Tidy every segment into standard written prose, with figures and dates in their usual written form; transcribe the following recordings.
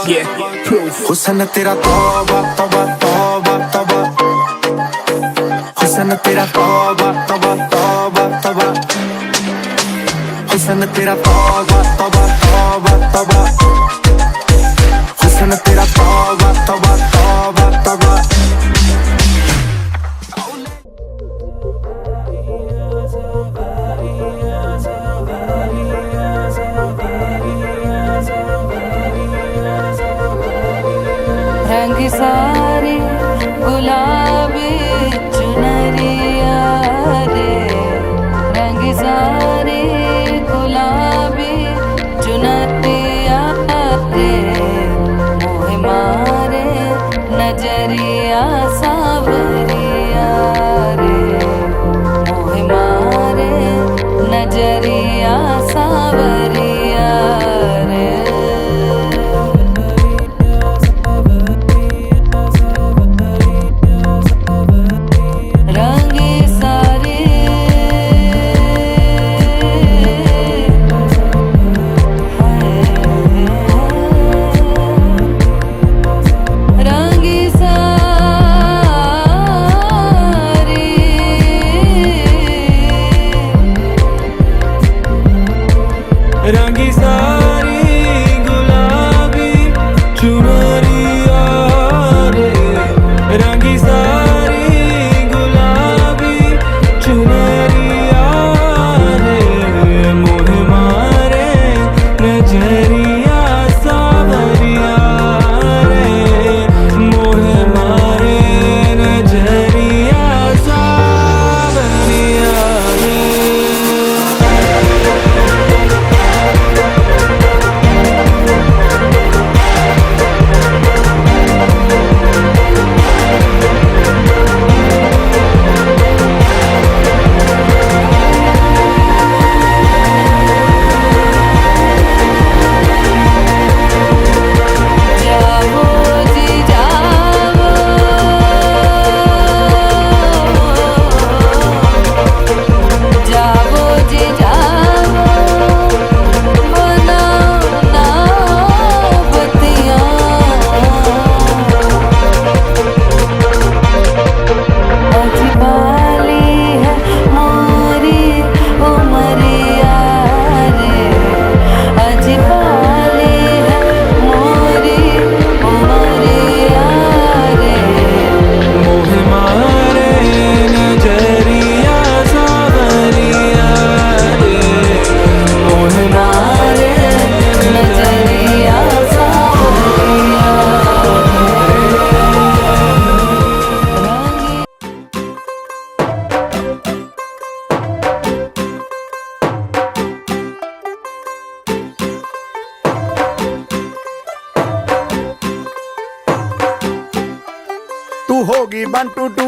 Yeah, proof. हुस्न तेरा तौबा तौबा तौबा तौबा, हुस्न तेरा तौबा तौबा तौबा तौबा, हुस्न तेरा तौबा तौबा तौबा तौबा, हुस्न तेरा तौबा तौबा तौबा तौबा। रंग सारी गुलाबी चुनरिया रे, रंग सारी गुलाबी चुनरिया रे, मोह मारे नजरिया सावरिया रे, मोह मारे नजरिया सावरिया रे। रंगी सारी गुलाबी चुनरिया रे, रंगी सारी गुलाबी चुनरिया रे, मोह मारे नजरिया सावरिया रे, मोह मारे नजरिया सावरिया रे। तू होगी 1 2 2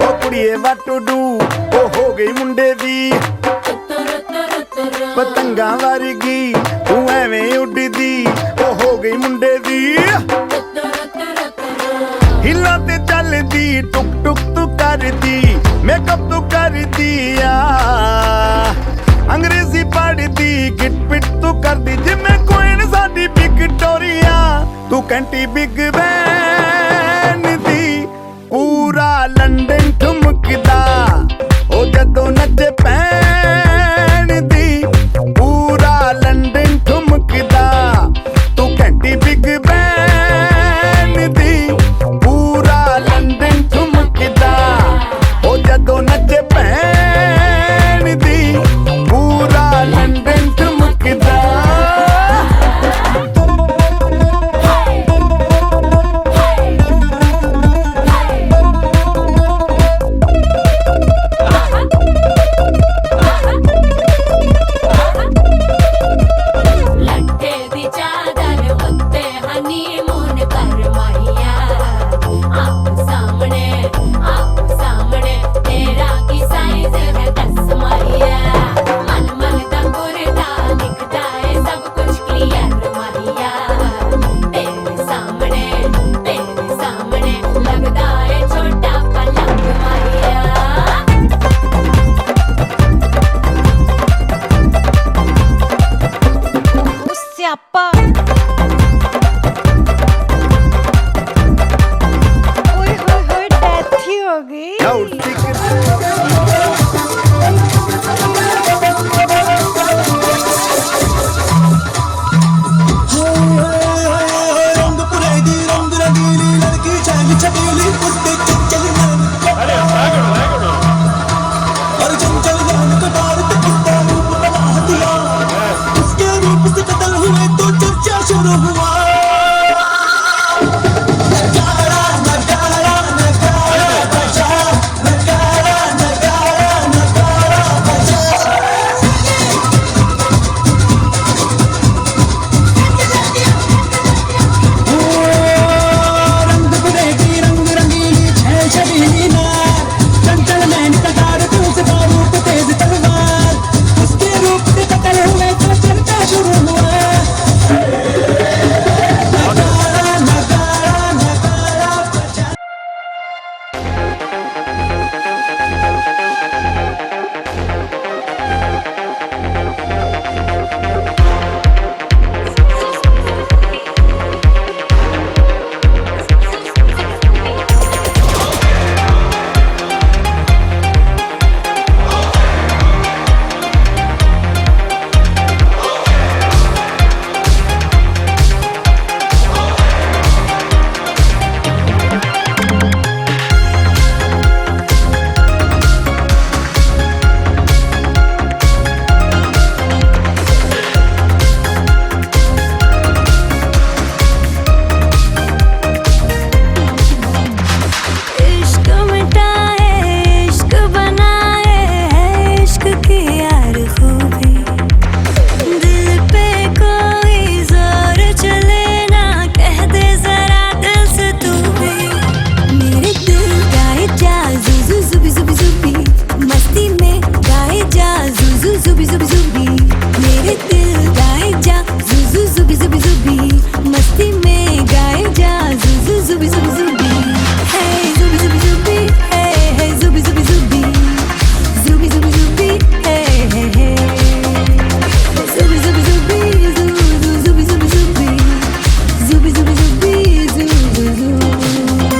ओ कुड़िए what to do, ओ हो गई मुंडे दी पतंगा वर्गी, तू एवें उड़दी, ओ हो गई मुंडे दी। हिला ते चलदी टुक टुक तू करदी, मेकअप तू करदी आ, अंग्रेजी पढ़दी, गिट पिट तू करदी, जिमें क्वीन साडी विक्टोरिया, तू कैंटी बिग बैन दी, पूरा लंडन ठुमकदा, ओ जदों नचे पैन दी, पूरा लंडन ठुमकदा, तू कैंटी बिग बैन दी, पूरा लंडन ठुमकदा, ओ जदों नचे पैन दी, पूरा लंडन ठुमकदा। लाउड स्पीकर रंग पुरेगी रंग रंगीली लड़की चैली चबीली उड़ते चंचल मन और चंचल मन को डालते उसका रूप बना दिया उसके रूप से कतल हुए तो चर्चा शुरू हुआ नगाड़ा नगाड़ा नगाड़ा बजा नगाड़ा नगाड़ा नगाड़ा बजा रंग बिरंगी रंग रंगीली छह छबीली नार चंचल नैन कटार तू से रूप तेज तलवार उसके रूप से कतल हुए तो चर्चा शुरू हुआ नगाड़ा नगाड़ा नगाड़ा बजा इश्क मिटाए इश्क बनाए है इश्क की यार खूबी दिल पे कोई जोर चले ना कह दे जरा दिल से तू भी मेरे दिल गाए जा जुजू जुबी जुबी जुबी मस्ती में गाए जा जुजू जुबी जुबी जुबी मेरे दिल गाए जा जुजू जुबी जुबी जुबी मस्ती में गाए जा जुजू जुबी जुबी जुबी Hey, zubi zubi zubi, hey hey zubi zubi zubi, zubi zubi zubi, hey hey hey, zubi zubi zubi, zubi zubi zubi, zubi zubi zubi, zubi zubi.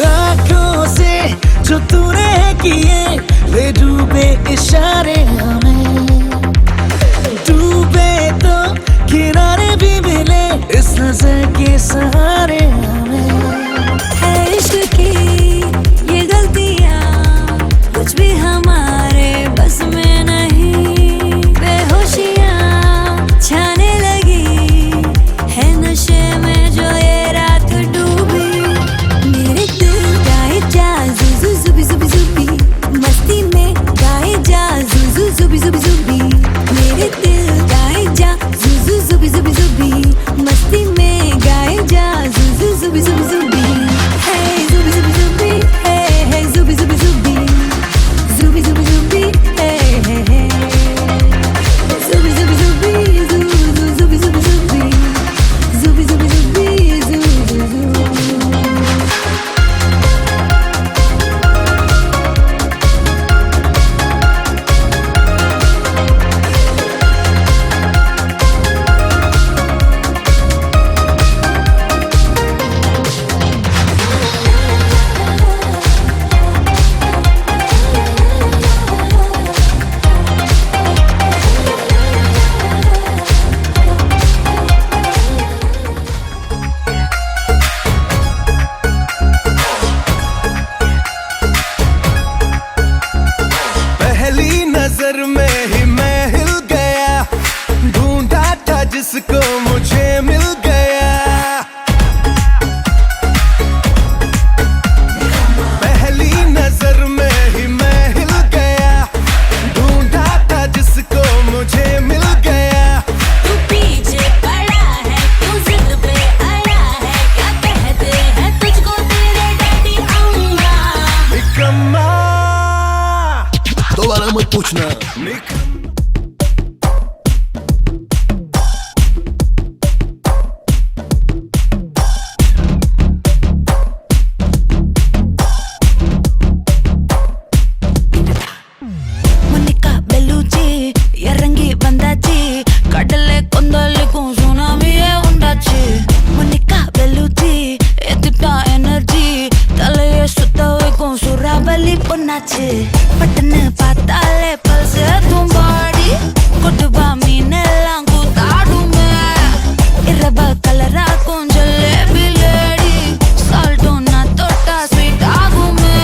आँखों से जो तूने किए ले डूबे इशारे हमें डूबे तो किनारे भी मिले इस नजर के सहारे हमें है इश्क की ये गलतियाँ कुछ भी हमारे बस में नहीं बेहोशियाँ छाने लगी है नशे में जो ये रात डूबी मेरे दिल गाए जा जुजू जुबी जुबी जुबी मस्ती में गाए जा जुजू जुबी जुबी जुबी मेरे दिल गाए जा जुजू जुबी जुबी जुबी मस्ती में गाए जा जुजू जुबी जुबी जुबी Hey zubi zubi zubi, hey hey zubi zubi zubi, zubi zubi zubi, hey hey hey, zubi zubi zubi, zubi zubi zubi, zubi zubi zubi, zubi zubi. पहली नजर में ही मैं हिल गया ढूंढा था जिसको मुझे मिल गया पहली नजर में ही मैं हिल गया ढूंढा था जिसको मुझे मिल गया तू पीछे पड़ा है तू जिद पे आया है क्या कहते हैं तुझको तेरे डैडी आऊंगा निकम्मा दोबारा मत पूछना। Monica Bellucci இறங்கி வந்தாச்சு கடலை கொந்தளிக்கும் சுனாமியே உண்டாச்சு Monica Bellucci எத்துட்டா எனர்ஜி தலைய சுத்த வைக்கும் சுறாவளி பொண்ணாச்சு பட்டுன்னு பார்த்தாலே பல்ஸ் தும்பாடி கொட்டுவா மீனெல்லாம் கூத்தாடுமே இரவ கலராக்கும் ஜலேபி லேடி சால்ட்டும் நான் தொட்டா ஸ்வீட் ஆகுமே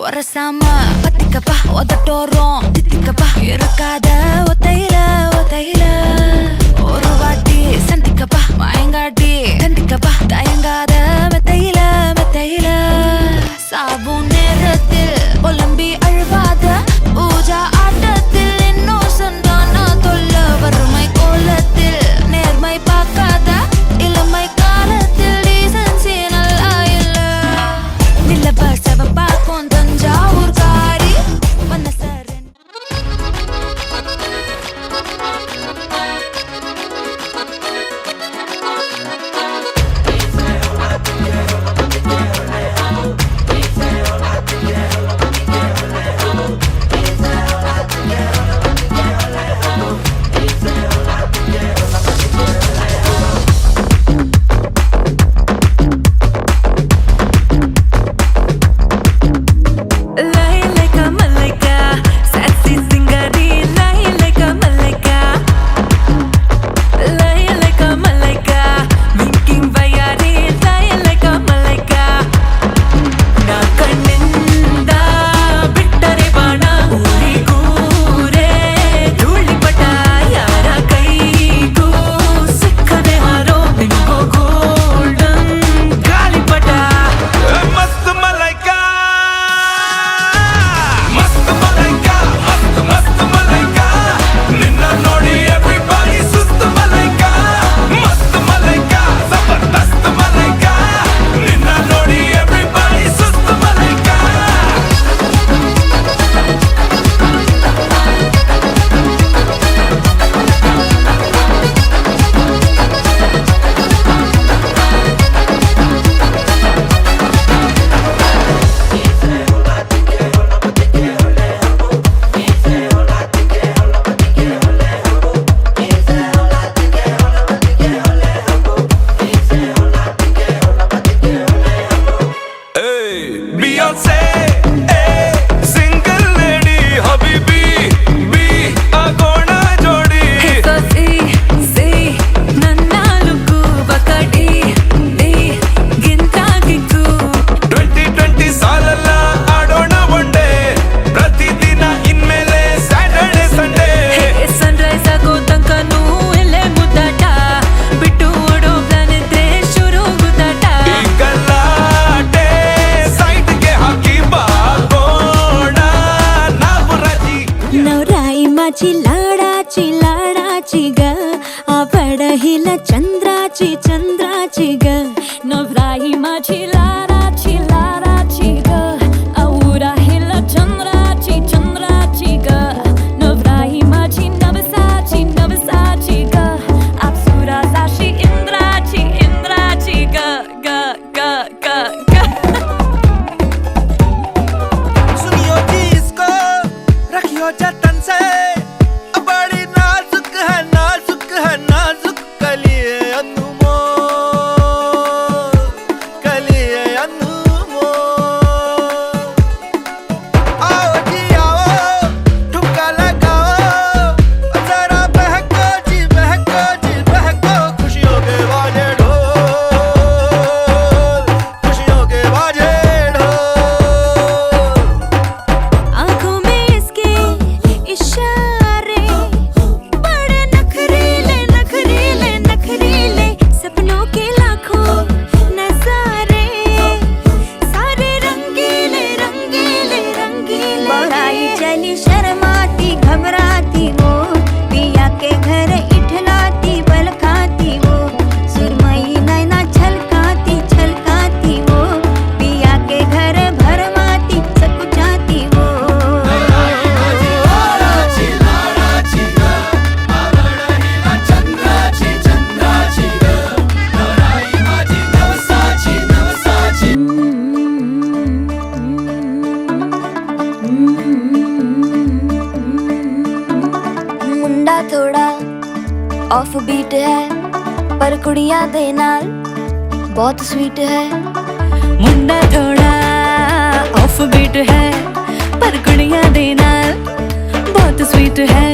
ஒரசாம பத்திக்கப்பா உதட்டோரம் தித்திக்கப்பா இருக்காத ஒத்தையில ஒத்தையில ஒரு வாட்டி சந்திக்கப்பா மயங்காட்டி கண்டிக்கப்பா தயங்காத மெத்தையில மெத்தையில சாபுன் நேரத்தில் புலம்பி அழுவாத பூஜா ஆட்டத்தில் இன்னும் சொன்னான தொல்ல வறுமை கோலத்தில் நேர்மை பார்க்காத இளமை காலத்தில் டீசன்சி நல்லா இல்ல நிலவ செவப்பா தஞ்சாவூர் காரி மனசரன் चिलाडाची लाडाची ग आवड हिला चंद्राची चंद्राची ग नवराई माझी लाडाची लाडाची ग औरा हिला चंद्राची चंद्राची ग नवराई माझी नवसाची नवसाची ग अप्सरा साशी इंद्राची इंद्राची ग ग ग ग ग सुनियो जी इसको रखियो जतन से बड़ी नाजुक है नाजुक कलिए अनमोल कलिए अनमोल आओ जी आओ ठुमका लगा थोड़ा ऑफ बीट है पर कुड़ियां दे नाल बहुत स्वीट है। मुंडा थोड़ा ऑफ बीट है पर कुड़ियां दे नाल बहुत स्वीट है।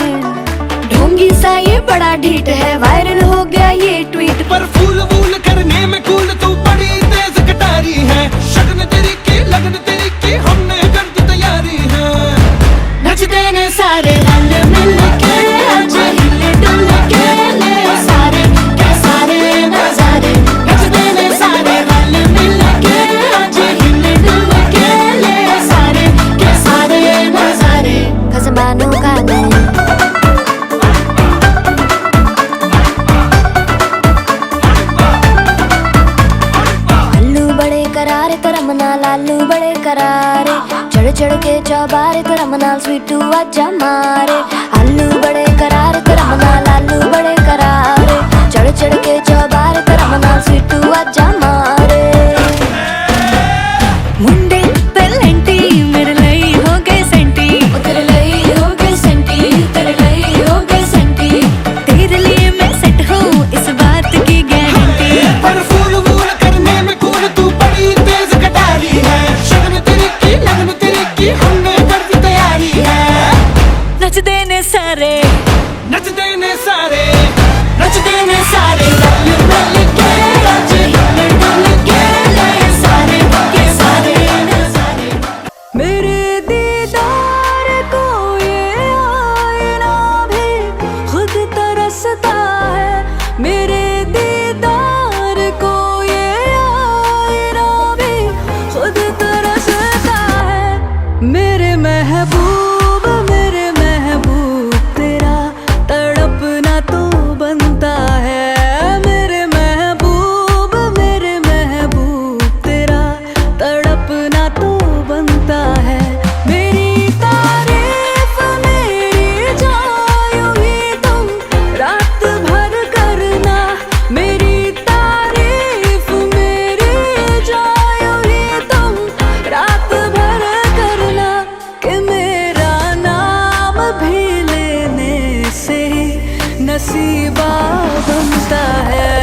ढोंगी सा ये बड़ा ढीठ है, वायरल हो गया ये ट्वीट। पर फूल वूल करने में कूल तू बड़ी तेज कटारी है। शगन तेरी की लगन तेरी की हमने कर दी तैयारी है। नचते ने सारे रल मिल के आज हिले डुल के ले सारे के सारे नजारे। नचते ने सारे रल मिल के आज हिले डुल के ले सारे के सारे नजारे। खसमानों का नहीं लालू बड़े करारे चढ़ चढ़ के चौबारे करम नाल स्वीटू आजा मारे। आलू बड़े करारे करम नाल लालू बड़े करारे चढ़ चढ़ के चौबारे करम नाल स्वीटू आजा मारे। मुंडे पेलेंटी मेरे लई हो गए सेंटी, तेरे लई हो गए सेंटी, तेरे लई हो गए सेंटी। तेरे लिए मैं सेट हूँ इस बात की गारंटी। पर फूल वूल करने में कूल तू बड़ी तेज कटारी है। शगन तेरी की लगन तेरी की हमने कर दी तैयारी है। नच देने सारे नच देने सारे नच देने सारे रल मिल के आज हिले डुल के ले सारे के सारे नजारे। मेरे दीदार को ये आईना भी खुद तरसता है। मेरे दीदार को ये आईना भी खुद तरसता है। मेरे महबूब तेरा तड़पना तो बनता है। मेरे महबूब तेरा तड़पना तो बनता है। मेरी तारीफ मेरी जायो ही तुम रात भर करना। मेरी तारीफ मेरी जायो ही तुम रात भर करना। कि मेरा नाम भी लेने से नसीबा बनता है।